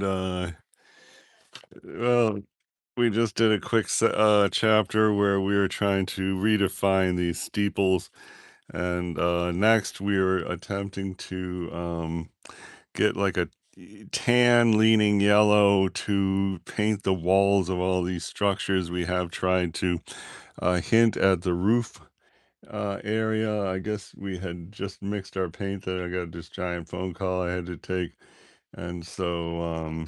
uh, well, we just did a quick chapter where we were trying to redefine these steeples, and next we were attempting to get like a tan leaning yellow to paint the walls of all these structures. We have tried to hint at the roof area. I guess we had just mixed our paint there. I got this giant phone call I had to take, and so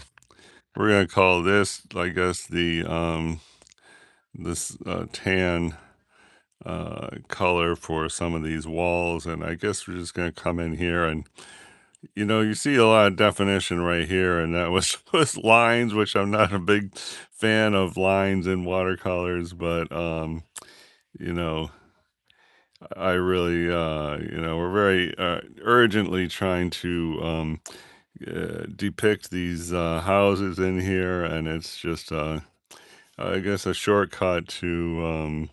we're gonna call this, I guess, the this tan color for some of these walls. And I guess we're just gonna come in here and, you see a lot of definition right here, and that was was lines, which I'm not a big fan of lines in watercolors, but you know, I really, we're very urgently trying to depict these houses in here, and it's just, I guess, a shortcut to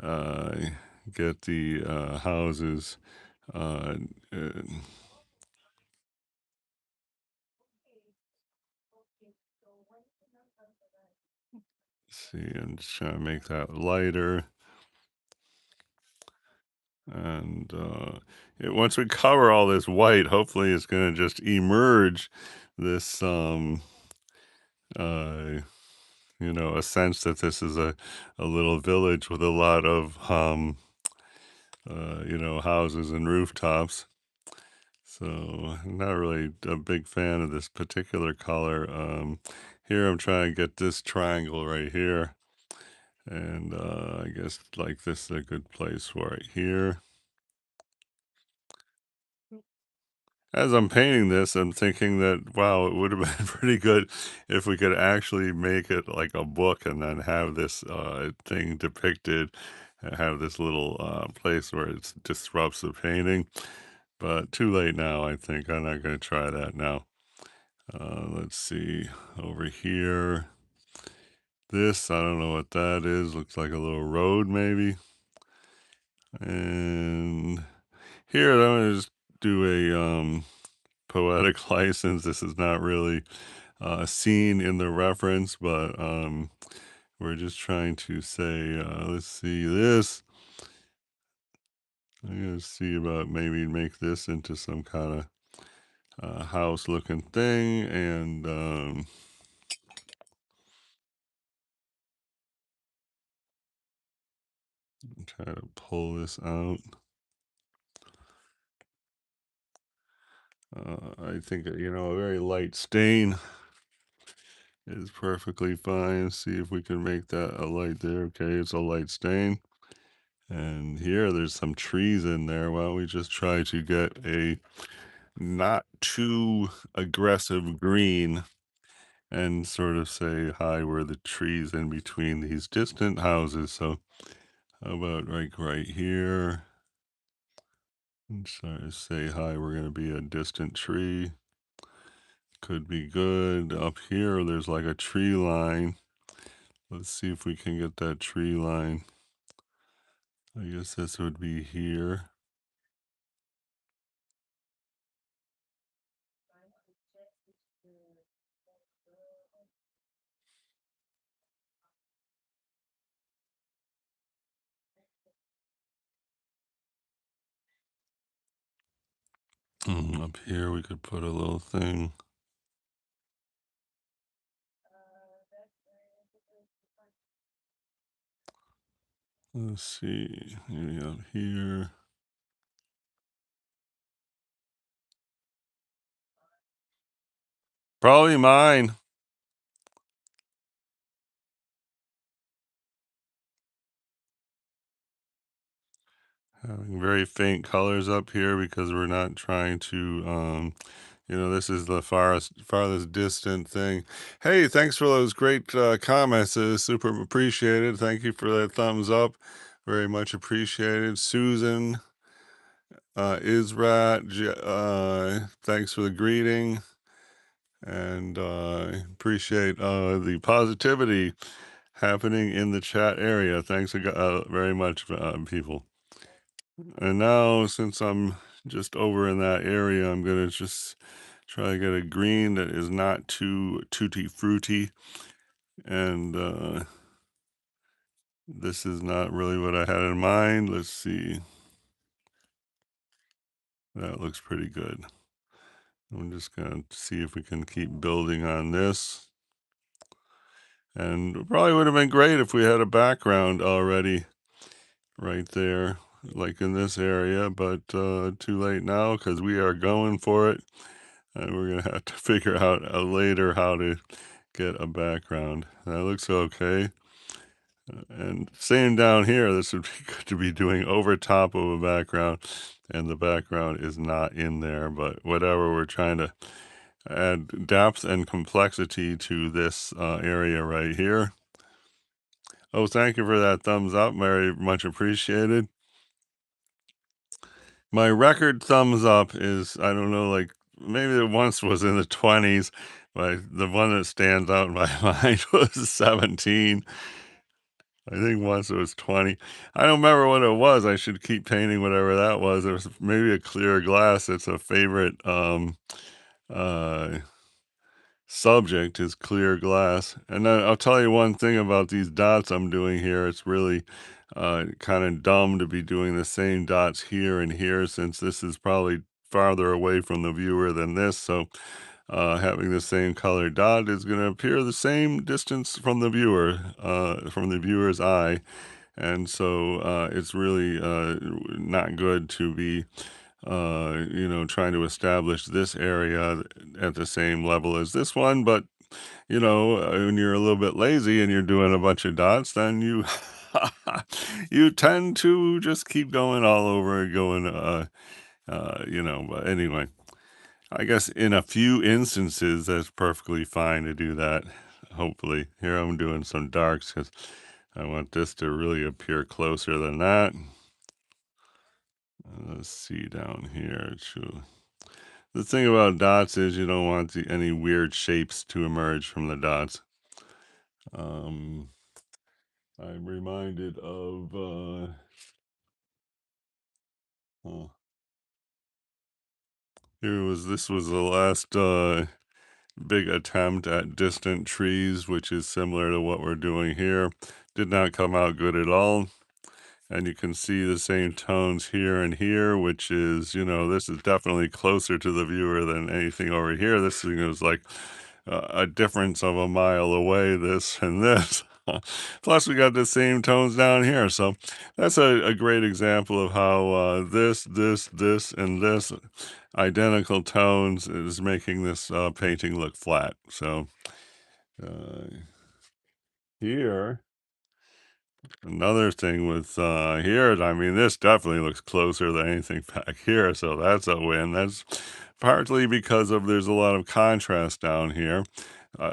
uh, get the houses. Uh, uh, see, I'm just trying to make that lighter, and once we cover all this white, hopefully it's going to just emerge this, uh, a sense that this is a little village with a lot of, houses and rooftops. So I'm not really a big fan of this particular color. Here I'm trying to get this triangle right here. And I guess like this is a good place for it here. As I'm painting this, I'm thinking that, wow, it would have been pretty good if we could actually make it like a book and then have this thing depicted, and have this little place where it disrupts the painting. But too late now, I think. I'm not going to try that now. Let's see over here. This, I don't know what that is. Looks like a little road, maybe. And here, I'm going to just do a poetic license. This is not really seen in the reference, but we're just trying to say, let's see this. I'm going to see about maybe make this into some kind of house looking thing, and try to pull this out. I think, a very light stain is perfectly fine. See if we can make that a light there. Okay, it's a light stain. And here, there's some trees in there. Why don't we just try to get a not too aggressive green and sort of say, hi, we're the trees in between these distant houses. So how about like right here? And sort of say, hi, we're going to be a distant tree. Could be good. Up here, there's like a tree line. Let's see if we can get that tree line. I guess this would be here. Up here, we could put a little thing. Let's see. Maybe up here. Probably mine. Having very faint colors up here because we're not trying to, this is the farthest distant thing. Hey, thanks for those great comments. Super appreciated. Thank you for that thumbs up. Very much appreciated. Susan, Israt, thanks for the greeting. And appreciate the positivity happening in the chat area. Thanks very much, people. And now, since I'm just over in that area, I'm gonna just Try to get a green that is not too tutti frutti, and this is not really what I had in mind. Let's see. That looks pretty good. I'm just gonna see if we can keep building on this. And it probably would have been great if we had a background already right there, like in this area, but too late now because we are going for it. And we're gonna have to figure out later how to get a background. That looks okay. And same down here, this would be good to be doing over top of a background, and the background is not in there, but whatever, we're trying to add depth and complexity to this area right here. Oh, thank you for that thumbs up. Very much appreciated. My record thumbs up is, I don't know, like maybe it once was in the 20s, but the one that stands out in my mind was 17. I think once it was 20. I don't remember what it was. I should keep painting whatever that was. It was maybe a clear glass. It's a favorite uh subject is clear glass. And then I'll tell you one thing about these dots I'm doing here. It's really kind of dumb to be doing the same dots here and here, since this is probably farther away from the viewer than this. So having the same color dot is going to appear the same distance from the viewer, from the viewer's eye. And so it's really not good to be trying to establish this area at the same level as this one. But, when you're a little bit lazy and you're doing a bunch of dots, then you you tend to just keep going all over, going, but anyway, I guess in a few instances, that's perfectly fine to do that. Hopefully, here I'm doing some darks because I want this to really appear closer than that. Let's see down here. The thing about dots is you don't want any weird shapes to emerge from the dots. Um, I'm reminded of, oh, this was the last big attempt at distant trees, which is similar to what we're doing here. Did not come out good at all. And you can see the same tones here and here, which is, this is definitely closer to the viewer than anything over here. This thing is like a difference of a mile away, this and this. Plus, we got the same tones down here. So that's a great example of how this, and this identical tones is making this painting look flat. So uh, here. Another thing with here, I mean, this definitely looks closer than anything back here, so that's a win. That's partly because of there's a lot of contrast down here.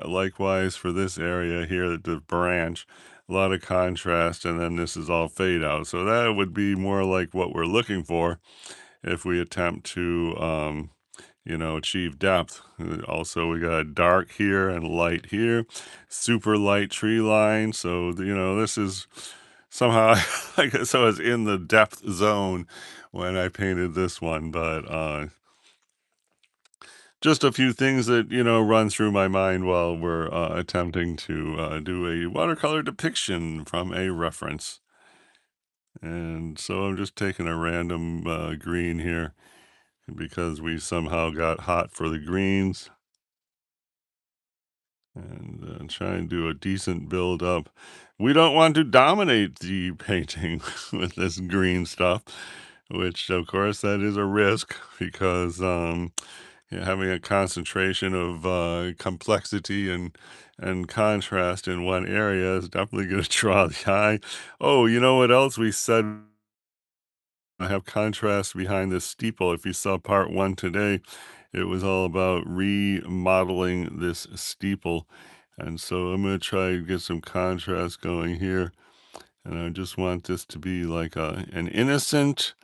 Likewise for this area here, the branch, a lot of contrast, and then this is all fade out. So that would be more like what we're looking for if we attempt to achieve depth. Also, we got dark here and light here, super light tree line. So, this is somehow, I guess I was in the depth zone when I painted this one, but just a few things that, run through my mind while we're attempting to do a watercolor depiction from a reference. And so I'm just taking a random green here because we somehow got hot for the greens, and try and do a decent build up. We don't want to dominate the painting with this green stuff, which of course that is a risk because having a concentration of complexity and contrast in one area is definitely going to draw the eye. Oh, you know what else we said? I have contrast behind this steeple. If you saw part one today, it was all about remodeling this steeple. And so I'm going to try and get some contrast going here. And I just want this to be like an innocent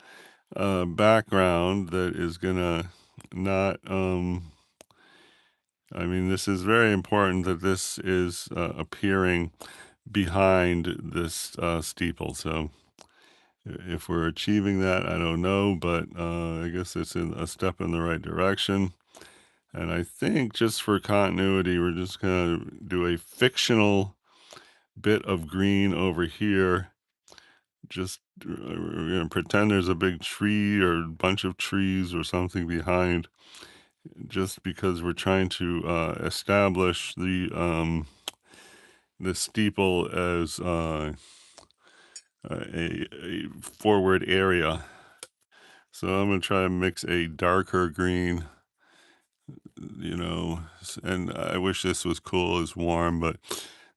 background that is going to not, I mean, this is very important that this is appearing behind this steeple. So if we're achieving that, I don't know, but I guess it's a step in the right direction. And I think just for continuity, we're just gonna do a fictional bit of green over here. Just we're gonna pretend there's a big tree or bunch of trees or something behind, just because we're trying to establish the steeple as a forward area. So I'm gonna try to mix a darker green, and I wish this was cool as warm, but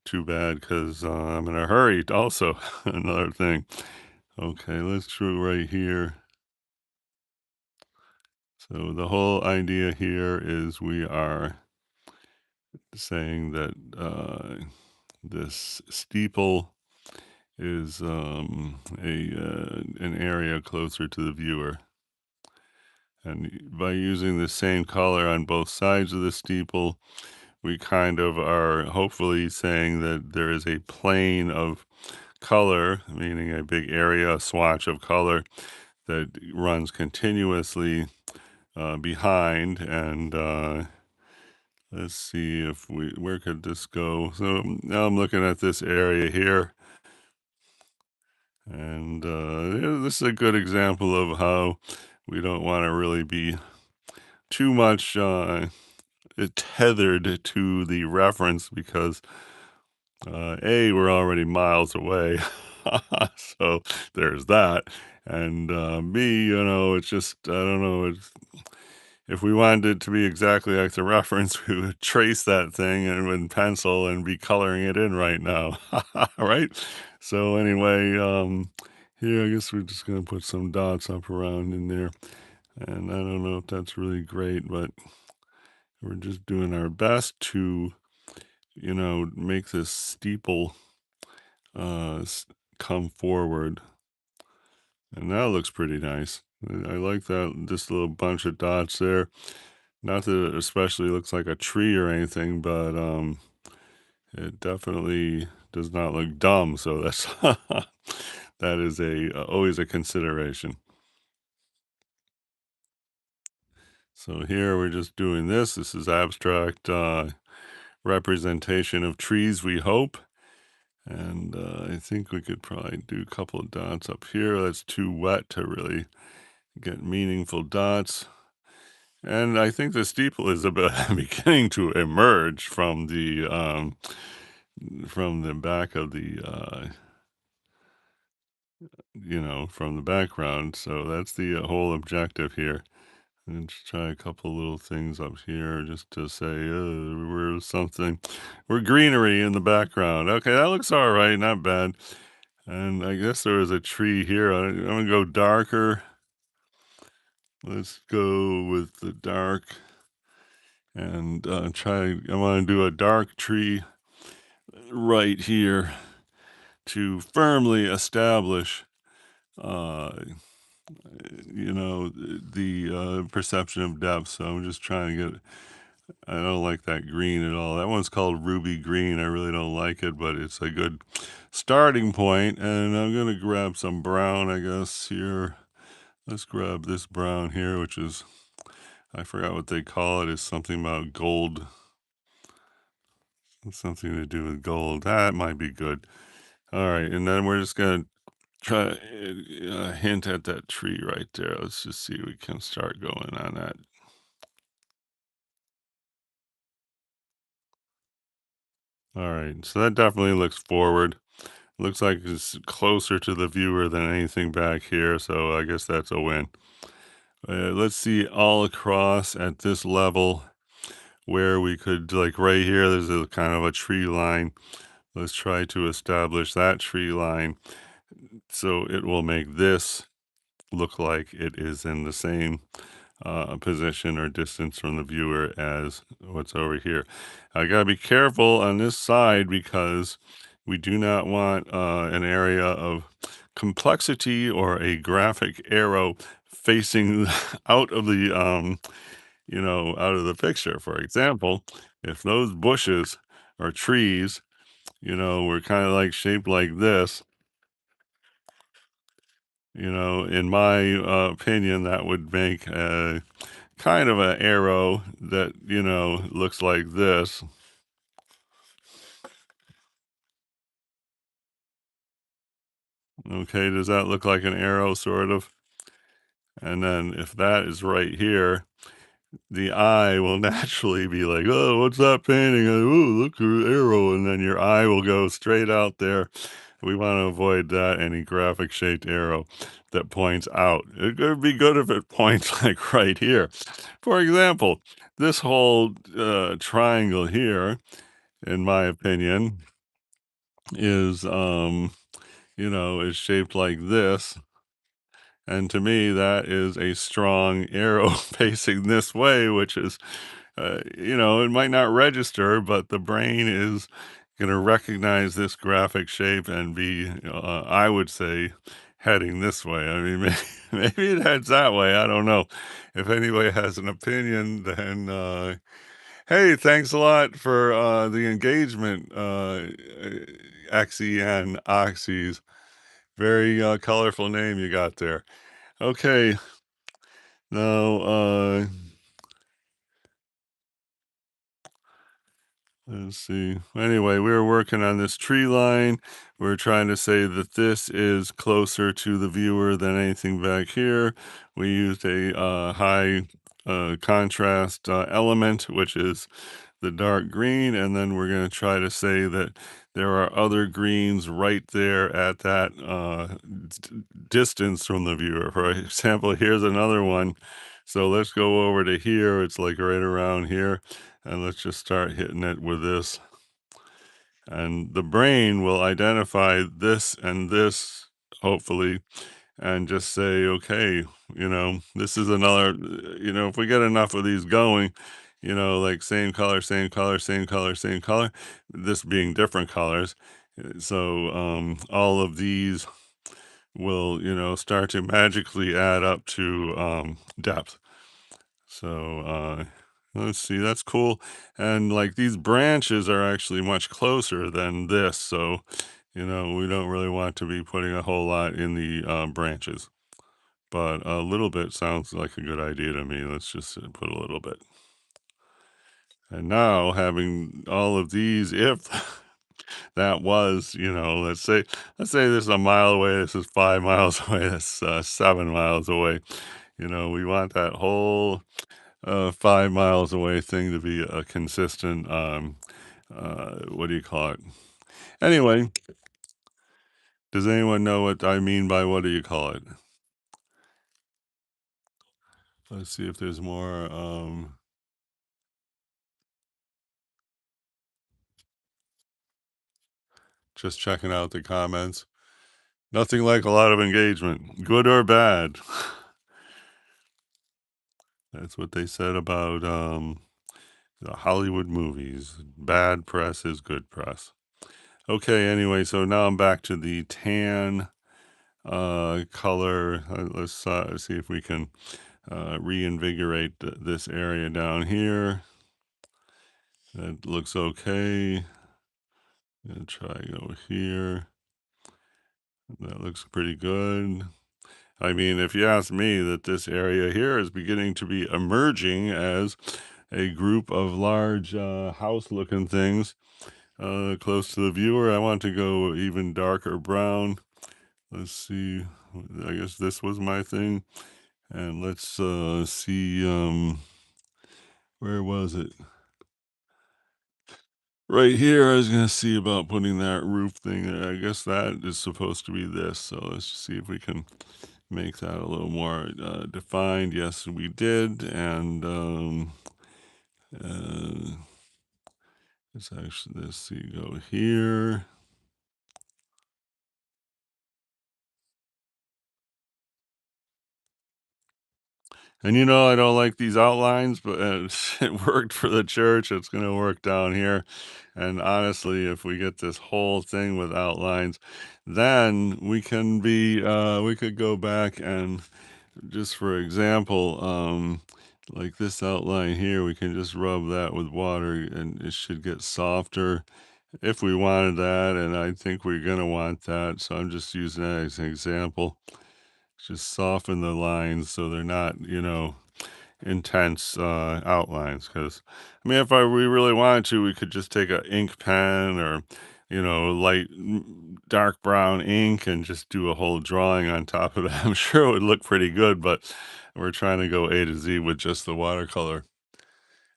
too bad because I'm in a hurry. Also, another thing. Okay, let's do right here. So the whole idea here is we are saying that this steeple is a an area closer to the viewer. And by using the same color on both sides of the steeple, we kind of are hopefully saying that there is a plane of color, meaning a big area, a swatch of color that runs continuously behind. And let's see if where could this go? So now I'm looking at this area here. And yeah, this is a good example of how we don't want to really be too much tethered to the reference because A, we're already miles away. So there's that. And B, it's just, I don't know, if we wanted it to be exactly like the reference, we would trace that thing and with pencil and be coloring it in right now. Right? So anyway, here I guess we're just gonna put some dots up around in there. And I don't know if that's really great, but we're just doing our best to, make this steeple come forward. And that looks pretty nice. I like that, this little bunch of dots there. Not that it especially looks like a tree or anything, but it definitely does not look dumb. So that's that is always a consideration. So here we're just doing this. This is abstract representation of trees, we hope. And I think we could probably do a couple of dots up here. That's too wet to really get meaningful dots. And I think the steeple is about beginning to emerge from the back of the from the background. So that's the whole objective here. And just try a couple little things up here just to say we're greenery in the background. Okay, that looks all right, not bad. And I guess there was a tree here. I'm gonna go darker. Let's go with the dark and I want to do a dark tree right here to firmly establish, uh, the perception of depth. So I'm just trying to get, I don't like that green at all. That one's called ruby green. I really don't like it, but it's a good starting point. And I'm going to grab some brown, I guess, here. Let's grab this brown here, which is, I forgot what they call it. It's something about gold. Something to do with gold. That might be good. All right. And then we're just going to try hint at that tree right there. Let's just see if we can start going on that. All right. So that definitely looks forward. Looks like it's closer to the viewer than anything back here. So I guess that's a win. Let's see all across at this level where we could, like right here, there's a kind of a tree line. Let's try to establish that tree line so it will make this look like it is in the same position or distance from the viewer as what's over here. I gotta be careful on this side because we do not want an area of complexity or a graphic arrow facing out of the out of the picture. For example, if those bushes or trees, were kind of like shaped like this, in my opinion, that would make kind of an arrow that, looks like this. Okay, does that look like an arrow, sort of? And then if that is right here, the eye will naturally be like, "Oh, what's that painting? Oh, look, an arrow," and then your eye will go straight out there. We want to avoid that, any graphic shaped arrow that points out. It could be good if it points like right here. For example, this whole triangle here, in my opinion, is is shaped like this. And to me, that is a strong arrow facing this way, which is, it might not register, but the brain is going to recognize this graphic shape and be, I would say, heading this way. I mean, maybe it heads that way. I don't know. If anybody has an opinion, then hey, thanks a lot for the engagement, Axie and Oxys. Very colorful name you got there. Okay, now, let's see. Anyway, we were working on this tree line. We're trying to say that this is closer to the viewer than anything back here. We used a high contrast element, which is the dark green, and then we're going to try to say that there are other greens right there at that distance from the viewer. For example, here's another one. So let's go over to here. It's like right around here. And let's just start hitting it with this. And the brain will identify this and this, hopefully, and just say, okay, this is another, if we get enough of these going, like same color, same color, same color, same color, this being different colors. So all of these will, start to magically add up to depth. So let's see, that's cool. And like these branches are actually much closer than this. So, we don't really want to be putting a whole lot in the branches. But a little bit sounds like a good idea to me. Let's just put a little bit. And now having all of these, if that was, let's say this is a mile away, this is 5 miles away, that's 7 miles away. We want that whole 5 miles away thing to be a consistent, what do you call it? Anyway, does anyone know what I mean by what do you call it? Let's see if there's more. Just checking out the comments. Nothing like a lot of engagement, good or bad. That's what they said about the Hollywood movies. Bad press is good press. Okay, anyway, so now I'm back to the tan color. Let's see if we can reinvigorate this area down here. That looks okay. Gonna try over here. That looks pretty good. I mean, if you ask me, that this area here is beginning to be emerging as a group of large house-looking things close to the viewer. I want to go even darker brown. Let's see. I guess this was my thing. And let's see, where was it? Right here, I was going to see about putting that roof thing there. I guess that is supposed to be this. So let's just see if we can make that a little more defined. Yes, we did. And uh, let's see, go here. And I don't like these outlines, but it worked for the church. It's going to work down here. And honestly, if we get this whole thing with outlines, then we could go back and just for example, like this outline here, we can just rub that with water and it should get softer if we wanted that. And I think we're going to want that. So I'm just using that as an example. Just soften the lines so they're not, intense outlines. Because I mean, if we really wanted to, we could just take a ink pen or light dark brown ink and just do a whole drawing on top of it. I'm sure it would look pretty good, but we're trying to go A to Z with just the watercolor.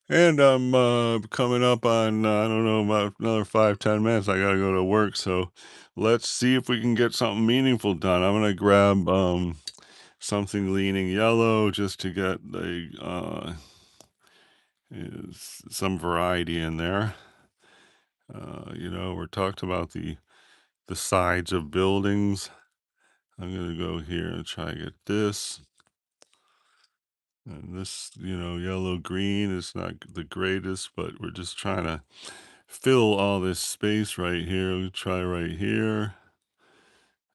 And I'm coming up on I don't know, about another 5-10 minutes. I gotta go to work, so let's see if we can get something meaningful done. I'm gonna grab something leaning yellow just to get the some variety in there. We're talked about the sides of buildings. I'm gonna go here and try to get this. And this, yellow green is not the greatest, but we're just trying to fill all this space right here. We try right here.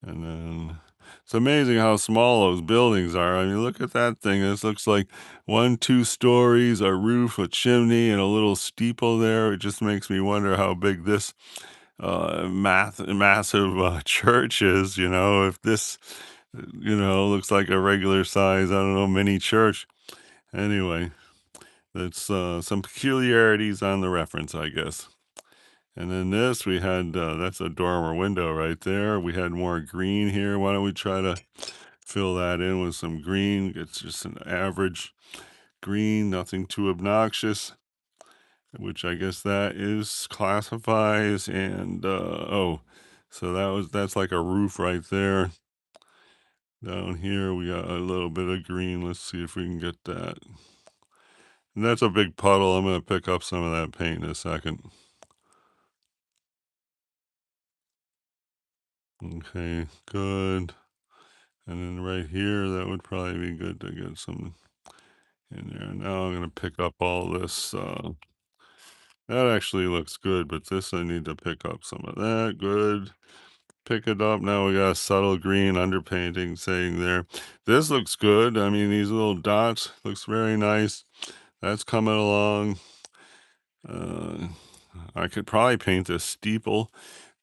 And then it's amazing how small those buildings are. I mean, look at that thing. This looks like 1, 2 stories, a roof, a chimney, and a little steeple there. It just makes me wonder how big this massive church is. If this, looks like a regular size, I don't know, mini church. Anyway, that's some peculiarities on the reference, I guess. And then this, we had, that's a dormer window right there. We had more green here. Why don't we try to fill that in with some green? It's just an average green, nothing too obnoxious, which I guess that is classifies. And, oh, so that's like a roof right there. Down here, we got a little bit of green. Let's see if we can get that. And that's a big puddle. I'm going to pick up some of that paint in a second. Okay, good. And then right here, that would probably be good to get some in there. Now I'm gonna pick up all this. That actually looks good, but this I need to pick up some of that. Good. Pick it up. Now we got a subtle green underpainting saying there. This looks good. I mean, these little dots looks very nice. That's coming along. Uh, I could probably paint this steeple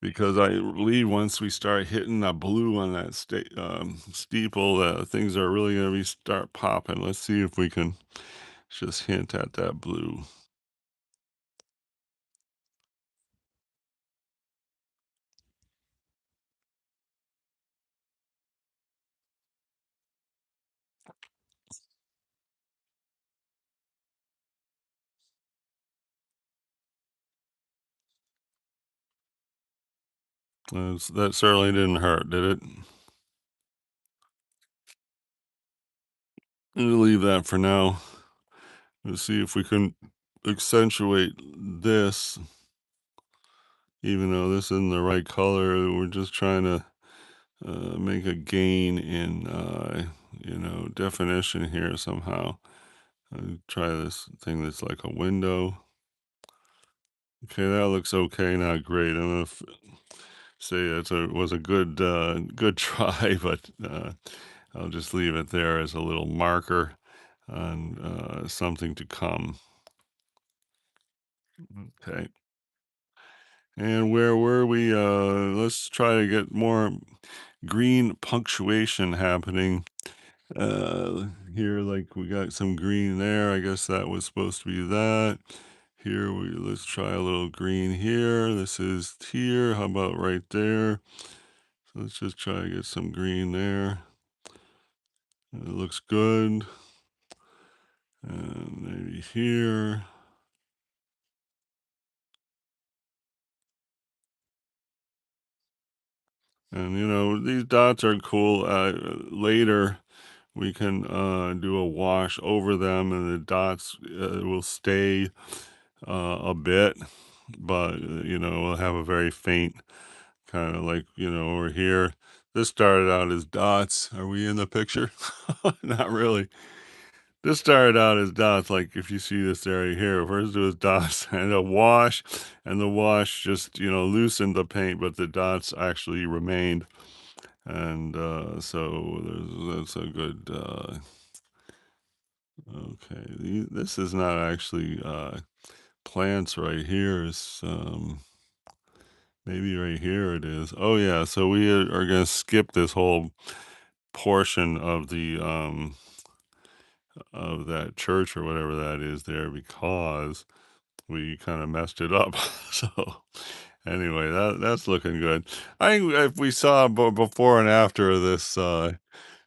because I believe once we start hitting the blue on that steeple, things are really going to be start popping. Let's see if we can just hint at that blue. That certainly didn't hurt, did it? We'll leave that for now. Let's see if we can accentuate this, even though this isn't the right color. We're just trying to make a gain in, definition here somehow. Try this thing that's like a window. Okay, that looks okay, not great. I'm gonna say was a good try, but I'll just leave it there as a little marker on something to come. Okay. And where were we? Let's try to get more green punctuation happening. Here, like we got some green there. I guess that was supposed to be that. Here, let's try a little green here. This is here. How about right there? So let's just try to get some green there. It looks good. And maybe here. And these dots are cool. Later, we can do a wash over them, and the dots will stay a bit, but we'll have a very faint kind of like over here. This started out as dots. Are we in the picture? Not really. This started out as dots, like if you see this area here, first it was dots and a wash, and the wash just, loosened the paint, but the dots actually remained. And so that's a good, okay. This is not actually plants right here. It's maybe right here it is. Oh yeah, so we are gonna skip this whole portion of the of that church or whatever that is there because we kind of messed it up. So anyway, that's looking good. I think if we saw before and after of this,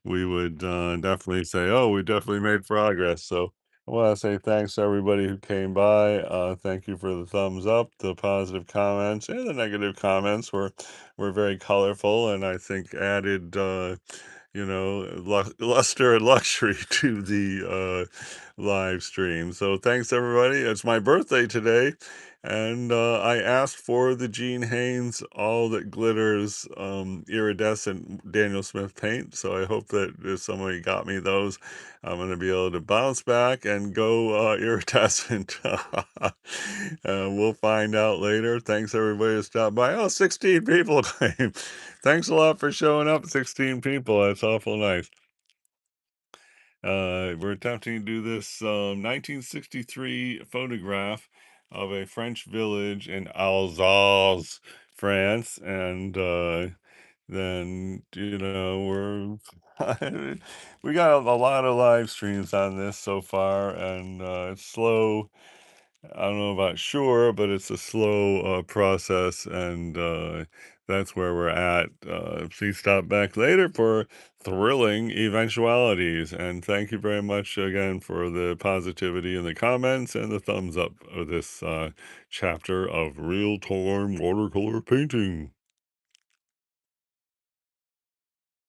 we would definitely say, "Oh, we definitely made progress." So I want to say thanks to everybody who came by. Thank you for the thumbs up, the positive comments, and the negative comments were very colorful, and I think added luster and luxury to the live stream. So thanks everybody. It's my birthday today, and I asked for the Gene Haynes All That Glitters iridescent Daniel Smith paint. So I hope that if somebody got me those, I'm going to be able to bounce back and go iridescent. We'll find out later. Thanks everybody to stop by. Oh, 16 people came. Thanks a lot for showing up, 16 people. That's awful nice. We're attempting to do this 1963 photograph of a French village in Alsace, France, and then we got a lot of live streams on this so far, and it's slow. I don't know about sure, but it's a slow process, and that's where we're at. Please stop back later for thrilling eventualities. And thank you very much again for the positivity in the comments and the thumbs up of this chapter of real time watercolor painting.